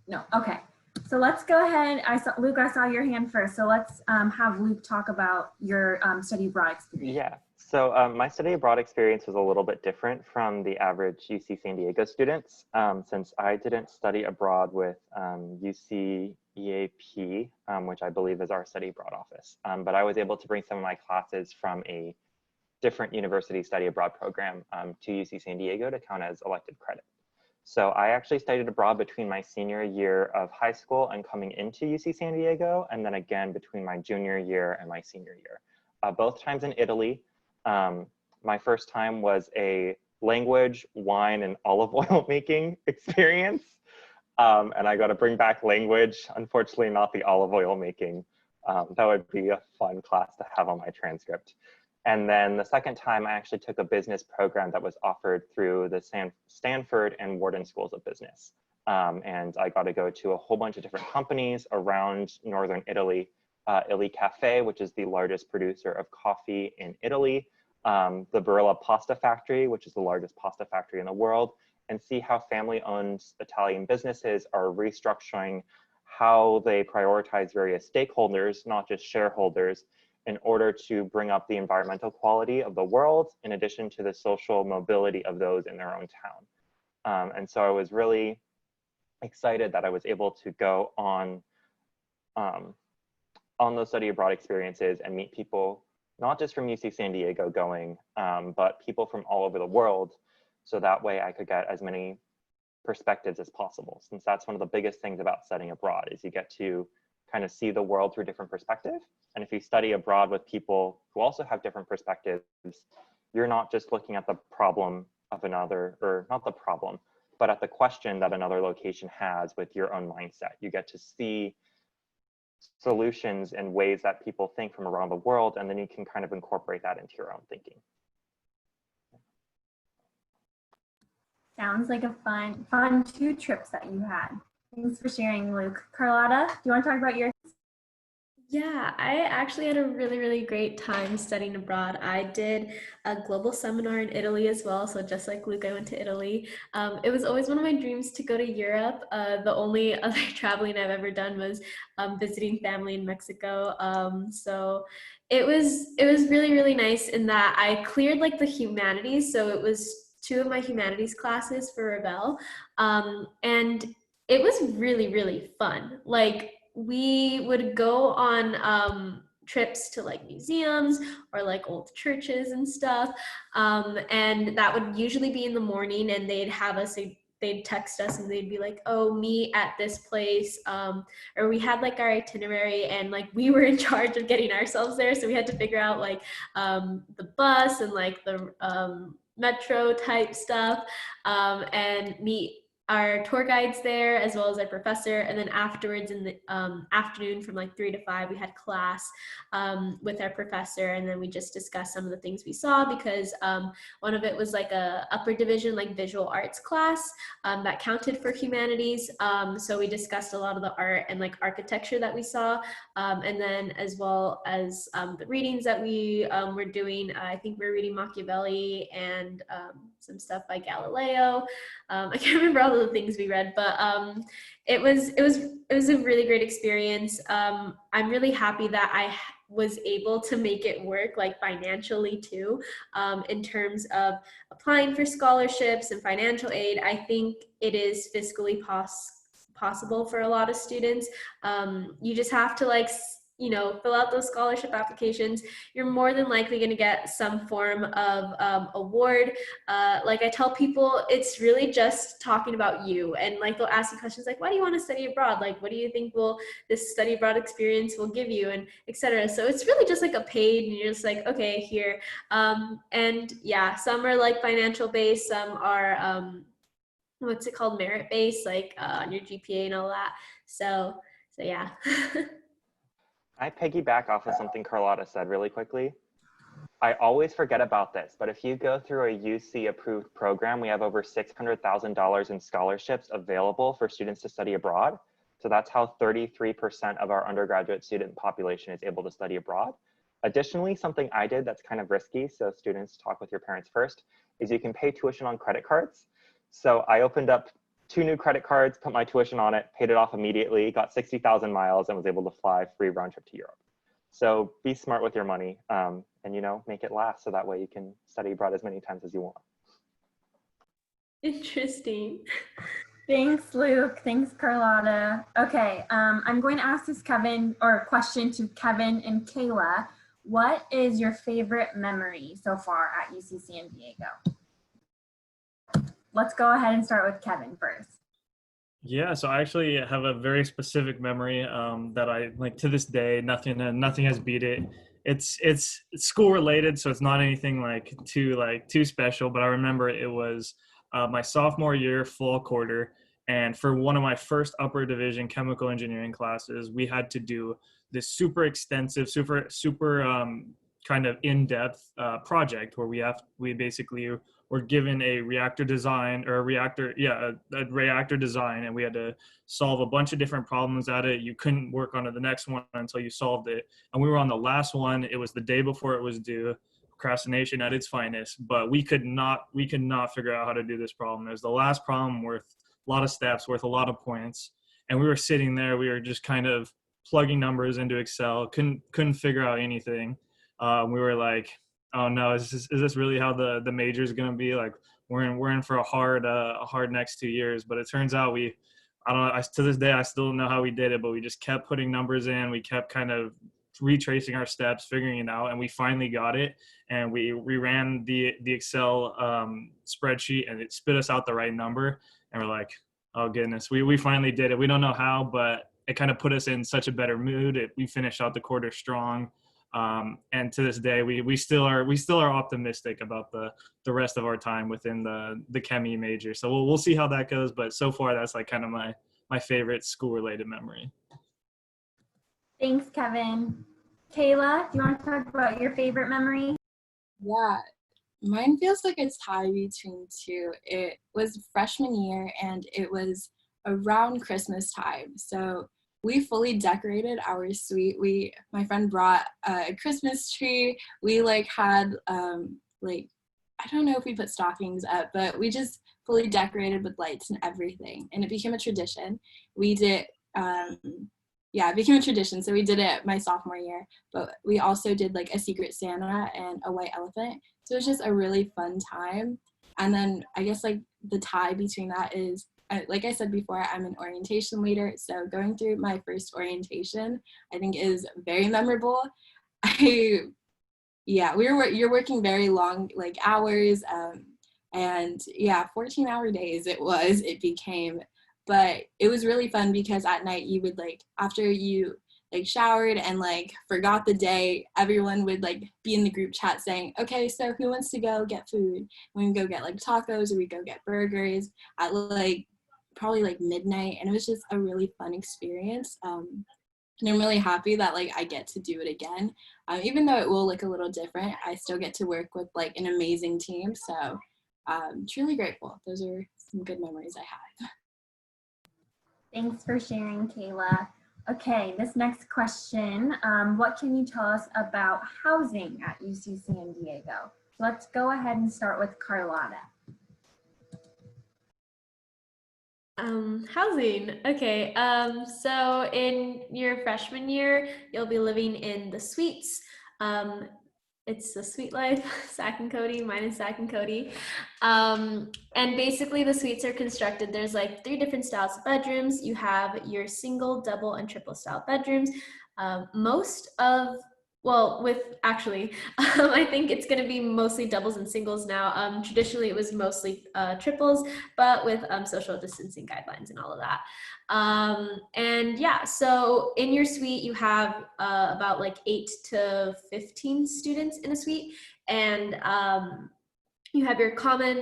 Speaker 1: No, okay. So let's go ahead. Luke, I saw your hand first. So let's have Luke talk about your study abroad experience.
Speaker 4: Yeah, so my study abroad experience was a little bit different from the average UC San Diego students, since I didn't study abroad with UC EAP, which I believe is our study abroad office. But I was able to bring some of my classes from a different university study abroad program to UC San Diego to count as elective credit. So I actually studied abroad between my senior year of high school and coming into UC San Diego, and then again between my junior year and my senior year. Both times in Italy. My first time was a language, wine, and olive oil making experience. And I got to bring back language, unfortunately not the olive oil making. That would be a fun class to have on my transcript. And then the second time I actually took a business program that was offered through the Stanford and Wharton Schools of Business. And I got to go to a whole bunch of different companies around Northern Italy. Illy Cafe, which is the largest producer of coffee in Italy, the Barilla Pasta Factory, which is the largest pasta factory in the world, and see how family-owned Italian businesses are restructuring how they prioritize various stakeholders, not just shareholders, in order to bring up the environmental quality of the world, in addition to the social mobility of those in their own town. And so I was really excited that I was able to go on those study abroad experiences and meet people, not just from UC San Diego going, but people from all over the world. So that way I could get as many perspectives as possible, since that's one of the biggest things about studying abroad is you get to kind of see the world through a different perspective. And if you study abroad with people who also have different perspectives, you're not just looking at the problem of another, or not the problem, but at the question that another location has with your own mindset. You get to see solutions and ways that people think from around the world, and then you can kind of incorporate that into your own thinking.
Speaker 1: Sounds like a fun 2 trips that you had. Thanks for sharing, Luke. Carlotta, do you want to talk about yours?
Speaker 3: Yeah, I actually had a really, really great time studying abroad. I did a global seminar in Italy as well. So just like Luke, I went to Italy. It was always one of my dreams to go to Europe. The only other traveling I've ever done was visiting family in Mexico. So it was really, really nice in that I cleared like the humanities. So it was 2 of my humanities classes for Revell. And it was really, really fun. Like, we would go on trips to like museums or like old churches and stuff. And that would usually be in the morning, and they'd have us, they'd text us and they'd be like, oh, meet at this place. Or we had like our itinerary, and like we were in charge of getting ourselves there. So we had to figure out like the bus and like the metro type stuff, and meet our tour guides there, as well as our professor. And then afterwards in the afternoon from like 3 to 5, we had class with our professor, and then we just discussed some of the things we saw, because one of it was like a upper division, like visual arts class that counted for humanities. So we discussed a lot of the art and like architecture that we saw. And then as well as the readings that we were doing. I think we were reading Machiavelli and some stuff by Galileo. I can't remember all of the things we read, but it was a really great experience. I'm really happy that was able to make it work, like financially too, in terms of applying for scholarships and financial aid. I think it is fiscally possible for a lot of students. You just have to fill out those scholarship applications. You're more than likely going to get some form of award. Like I tell people, it's really just talking about you, and like they'll ask you questions like, why do you want to study abroad? Like, what do you think this study abroad experience will give you, and etc. So it's really just like a page, and you're just like, okay, here. And yeah, some are like financial based, some are what's it called, merit based, like on your GPA and all that. So yeah.
Speaker 4: I piggyback off of something Carlotta said really quickly. I always forget about this, but if you go through a UC approved program, we have over $600,000 in scholarships available for students to study abroad. So that's how 33% of our undergraduate student population is able to study abroad. Additionally, something I did that's kind of risky, so students talk with your parents first, is you can pay tuition on credit cards. So I opened up 2 new credit cards, put my tuition on it, paid it off immediately, got 60,000 miles, and was able to fly free round trip to Europe. So be smart with your money, and make it last, so that way you can study abroad as many times as you want.
Speaker 3: Interesting.
Speaker 1: Thanks, Luke. Thanks, Carlotta. Okay, I'm going to ask this question to Kevin and Kayla. What is your favorite memory so far at UC San Diego? Let's go ahead and start with Kevin first.
Speaker 2: Yeah, so I actually have a very specific memory that I like to this day. Nothing has beat it. It's school related, so it's not anything too special. But I remember it was my sophomore year, fall quarter, and for one of my first upper division chemical engineering classes, we had to do this super extensive, super kind of in-depth project where we basically were given a reactor design, or a reactor design, and we had to solve a bunch of different problems at it. You couldn't work on the next one until you solved it. And we were on the last one. It was the day before it was due. Procrastination at its finest, but we could not figure out how to do this problem. It was the last problem worth a lot of steps, worth a lot of points. And we were sitting there, we were just kind of plugging numbers into Excel, couldn't figure out anything. We were like, oh no, is this really how the major is going to be? Like we're in for a hard next 2 years. But it turns out to this day, I still don't know how we did it, but we just kept putting numbers in. We kept kind of retracing our steps, figuring it out, and we finally got it. And we ran the Excel spreadsheet, and it spit us out the right number. And we're like, oh goodness, we finally did it. We don't know how, but it kind of put us in such a better mood. We finished out the quarter strong. And to this day, we still are optimistic about the rest of our time within the Chemie major. So we'll see how that goes. But so far, that's like kind of my favorite school related memory.
Speaker 1: Thanks, Kevin. Kayla, do you want to talk about your favorite memory?
Speaker 5: Yeah, mine feels like a tie between 2. It was freshman year, and it was around Christmas time. So we fully decorated our suite. My friend brought a Christmas tree. We had I don't know if we put stockings up, but we just fully decorated with lights and everything. And it became a tradition. We did, it became a tradition. So we did it my sophomore year, but we also did a Secret Santa and a white elephant. So it was just a really fun time. And then I guess the tie between that is, like I said before, I'm an orientation leader. So going through my first orientation, I think is very memorable. You're working very long hours, and 14-hour days it became. But it was really fun because at night you would after you showered and forgot the day, everyone would be in the group chat saying, okay, so who wants to go get food? We would go get tacos, or we go get burgers at probably midnight, and it was just a really fun experience. And I'm really happy that I get to do it again. Even though it will look a little different, I still get to work with an amazing team. So truly grateful. Those are some good memories I have.
Speaker 1: Thanks for sharing, Kayla. Okay, this next question, what can you tell us about housing at UC San Diego? Let's go ahead and start with Carlotta.
Speaker 3: Housing. Okay. So in your freshman year, you'll be living in the suites. Um, it's the suite life, Sac and Cody, mine is Sac and Cody. And basically the suites are constructed. There's like 3 different styles of bedrooms. You have your single, double, and triple style bedrooms. Most of well, with actually, I think it's going to be mostly doubles and singles now. Traditionally, it was mostly triples, but with social distancing guidelines and all of that. And yeah, so in your suite, you have about like 8 to 15 students in a suite. And you have your common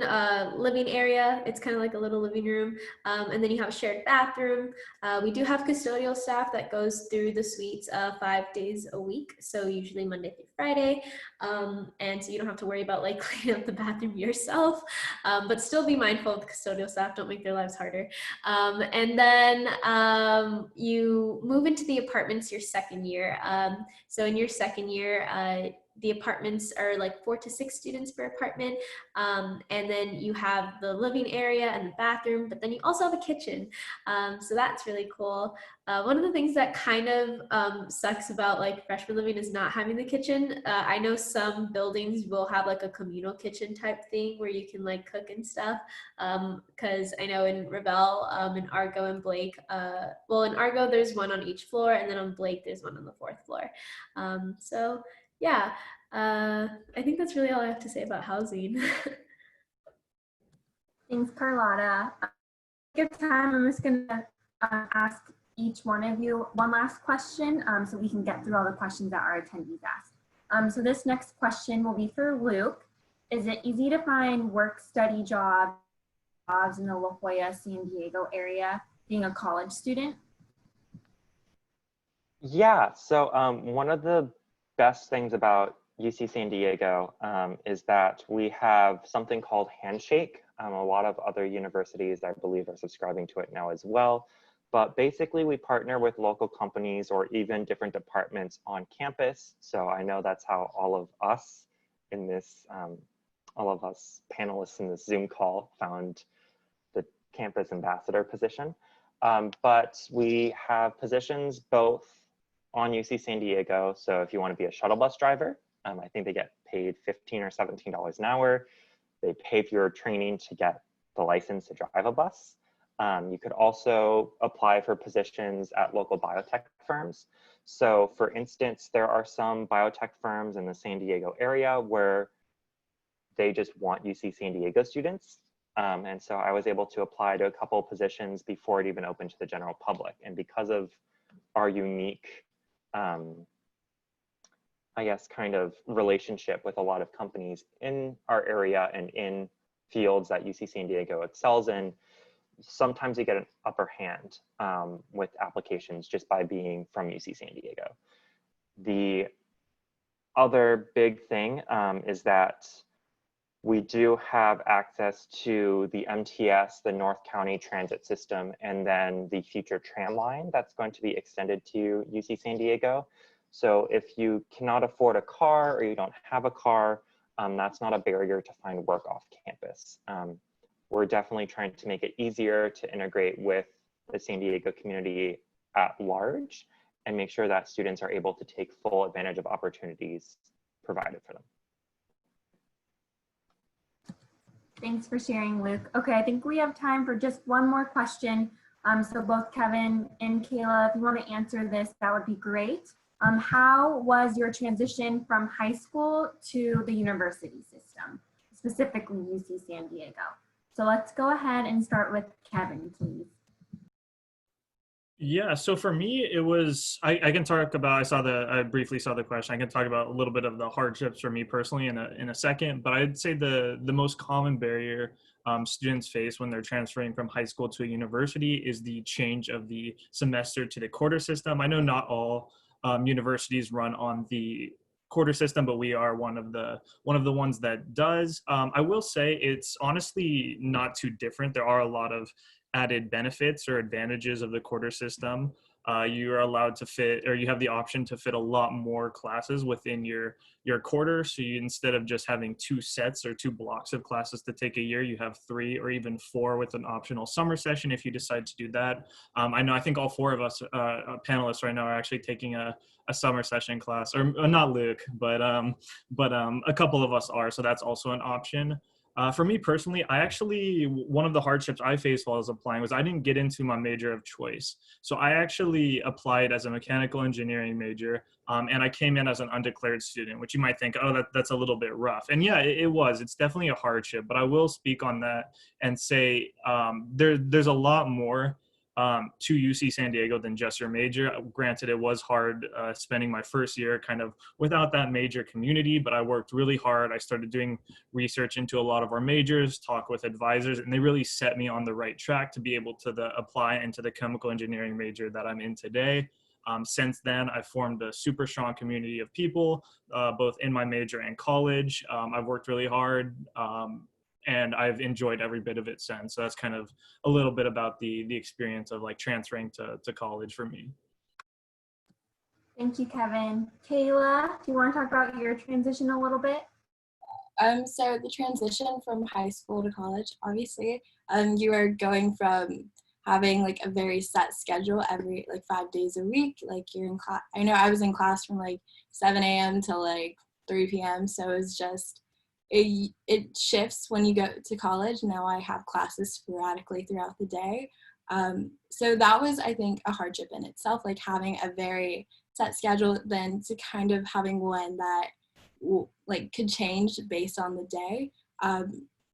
Speaker 3: living area. It's kind of like a little living room. And then you have a shared bathroom. We do have custodial staff that goes through the suites 5 days a week. So usually Monday through Friday. And so you don't have to worry about like cleaning up the bathroom yourself, but still be mindful of the custodial staff. Don't make their lives harder. And then you move into the apartments your second year. So in your second year, the apartments are like 4 to 6 students per apartment. And then you have the living area and the bathroom, but then you also have a kitchen. So that's really cool. One of the things that kind of sucks about like freshman living is not having the kitchen. I know some buildings will have like a communal kitchen type thing where you can like cook and stuff. Because I know in Revelle, in Argo and Blake, well, in Argo, there's one on each floor, and then on Blake, there's one on the 4th floor. So yeah, I think that's really all I have to say about housing.
Speaker 1: Thanks, Carlotta. Good time. I'm just gonna ask each one of you one last question so we can get through all the questions that our attendees asked. So this next question will be for Luke. Is it easy to find work study jobs in the La Jolla, San Diego area being a college student?
Speaker 4: Yeah, so one of the best things about UC San Diego is that we have something called Handshake. A lot of other universities, I believe, are subscribing to it now as well. But basically, we partner with local companies or even different departments on campus. So I know that's how all of us in this, all of us panelists in this Zoom call found the campus ambassador position. But we have positions both on UC San Diego. So if you want to be a shuttle bus driver, I think they get paid $15 or $17 an hour. They pay for your training to get the license to drive a bus. You could also apply for positions at local biotech firms. So for instance, there are some biotech firms in the San Diego area where they just want UC San Diego students. And so I was able to apply to a couple of positions before it even opened to the general public. And because of our unique I guess, kind of relationship with a lot of companies in our area and in fields that UC San Diego excels in, sometimes you get an upper hand with applications just by being from UC San Diego. The other big thing is that we do have access to the MTS, the North County Transit System, and then the future tram line that's going to be extended to UC San Diego. So if you cannot afford a car or you don't have a car, that's not a barrier to find work off campus. We're definitely trying to make it easier to integrate with the San Diego community at large and make sure that students are able to take full advantage of opportunities provided for them.
Speaker 1: Thanks for sharing, Luke. Okay, I think we have time for just one more question. So both Kevin and Kayla, if you want to answer this, that would be great. How was your transition from high school to the university system, specifically UC San Diego? So let's go ahead and start with Kevin, please.
Speaker 2: Yeah, so for me, it was, I can talk about, I briefly saw the question. I can talk about a little bit of the hardships for me personally in a second, but I'd say the most common barrier students face when they're transferring from high school to a university is the change of the semester to the quarter system. I know not all universities run on the quarter system, but we are one of the ones that does. I will say it's honestly not too different. There are a lot of added benefits or advantages of the quarter system. you are allowed to fit, or you have the option to fit a lot more classes within your quarter. So you, instead of just having 2 sets or 2 blocks of classes to take a year, you have 3 or even 4 with an optional summer session if you decide to do that. I think all 4 of us panelists right now are actually taking a summer session class, or not Luke, but a couple of us are, so that's also an option. For me personally, one of the hardships I faced while I was applying was I didn't get into my major of choice. So I actually applied as a mechanical engineering major, and I came in as an undeclared student, which you might think, oh, that's a little bit rough. And yeah, it was. It's definitely a hardship, but I will speak on that and say there's a lot more to UC San Diego than just your major. Granted, it was hard spending my first year kind of without that major community, but I worked really hard. I started doing research into a lot of our majors, talk with advisors, and they really set me on the right track to be able to apply into the chemical engineering major that I'm in today. Since then, I've formed a super strong community of people, both in my major and college. I've worked really hard, and I've enjoyed every bit of it since. So that's kind of a little bit about the experience of like transferring to college for me.
Speaker 1: Thank you, Kevin. Kayla, do you want to talk about your transition a little bit?
Speaker 5: So the transition from high school to college, obviously, you are going from having like a very set schedule every like 5 days a week. Like you're in class. I know I was in class from like 7 a.m. till like 3 p.m. So it's just, it shifts when you go to college. Now I have classes sporadically throughout the day. So that was, I think, a hardship in itself, like having a very set schedule, then to kind of having one that like could change based on the day.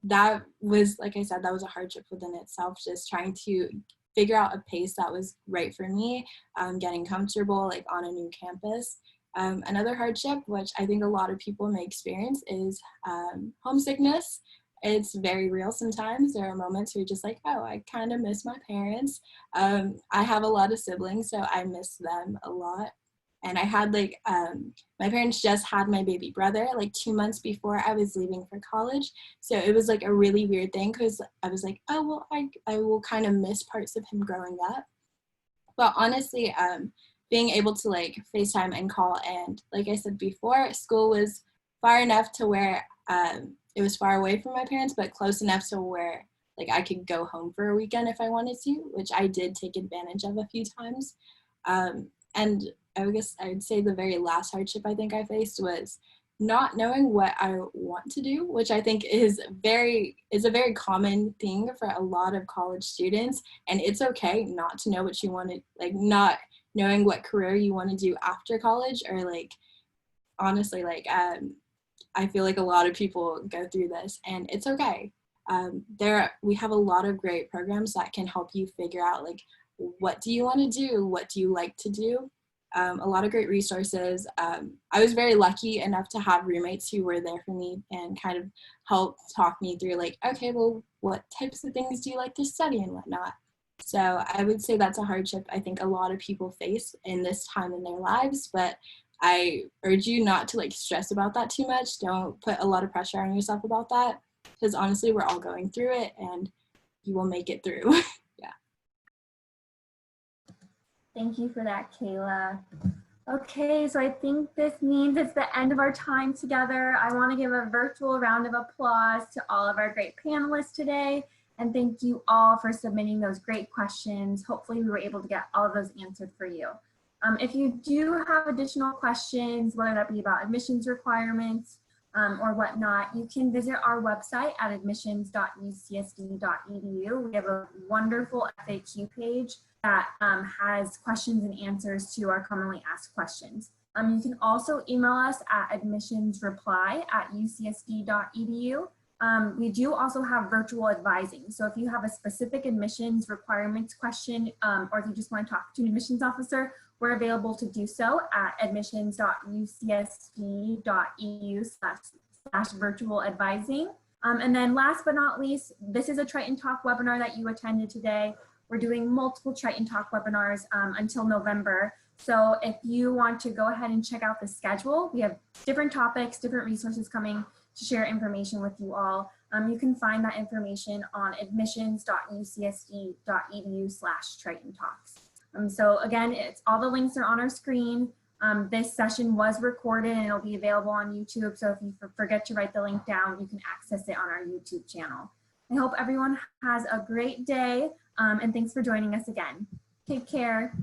Speaker 5: That was, like I said, that was a hardship within itself, just trying to figure out a pace that was right for me, getting comfortable like on a new campus. Another hardship, which I think a lot of people may experience, is homesickness. It's very real sometimes. There are moments where you're just like, oh, I kind of miss my parents. I have a lot of siblings, so I miss them a lot. And I had like, my parents just had my baby brother like 2 months before I was leaving for college. So it was like a really weird thing because I was like, oh, well, I will kind of miss parts of him growing up. But honestly, being able to like FaceTime and call, and like I said before, school was far enough to where it was far away from my parents, but close enough to where like I could go home for a weekend if I wanted to, which I did take advantage of a few times. And I guess I'd say the very last hardship I think I faced was not knowing what I want to do, which I think is a very common thing for a lot of college students. And it's okay not to know what you want to, like not knowing what career you want to do after college, or like, honestly, like, I feel like a lot of people go through this and it's okay. We have a lot of great programs that can help you figure out like, what do you want to do? What do you like to do? A lot of great resources. I was very lucky enough to have roommates who were there for me and kind of help talk me through like, okay, well, what types of things do you like to study and whatnot? So I would say that's a hardship I think a lot of people face in this time in their lives, but I urge you not to like stress about that too much. Don't put a lot of pressure on yourself about that, because honestly, we're all going through it and you will make it through. Yeah.
Speaker 1: Thank you for that, Kayla. Okay, so I think this means it's the end of our time together. I want to give a virtual round of applause to all of our great panelists today. And thank you all for submitting those great questions. Hopefully we were able to get all of those answered for you. If you do have additional questions, whether that be about admissions requirements or whatnot, you can visit our website at admissions.ucsd.edu. We have a wonderful FAQ page that has questions and answers to our commonly asked questions. You can also email us at admissionsreply@ucsd.edu. We do also have virtual advising. So if you have a specific admissions requirements question, or if you just want to talk to an admissions officer, we're available to do so at admissions.ucsd.edu/virtual advising. And then last but not least, this is a Triton Talk webinar that you attended today. We're doing multiple Triton Talk webinars until November. So if you want to go ahead and check out the schedule, we have different topics, different resources coming to share information with you all. You can find that information on admissions.ucsd.edu/Triton Talks. So again, all the links are on our screen. This session was recorded and it'll be available on YouTube. So if you forget to write the link down, you can access it on our YouTube channel. I hope everyone has a great day, and thanks for joining us again. Take care.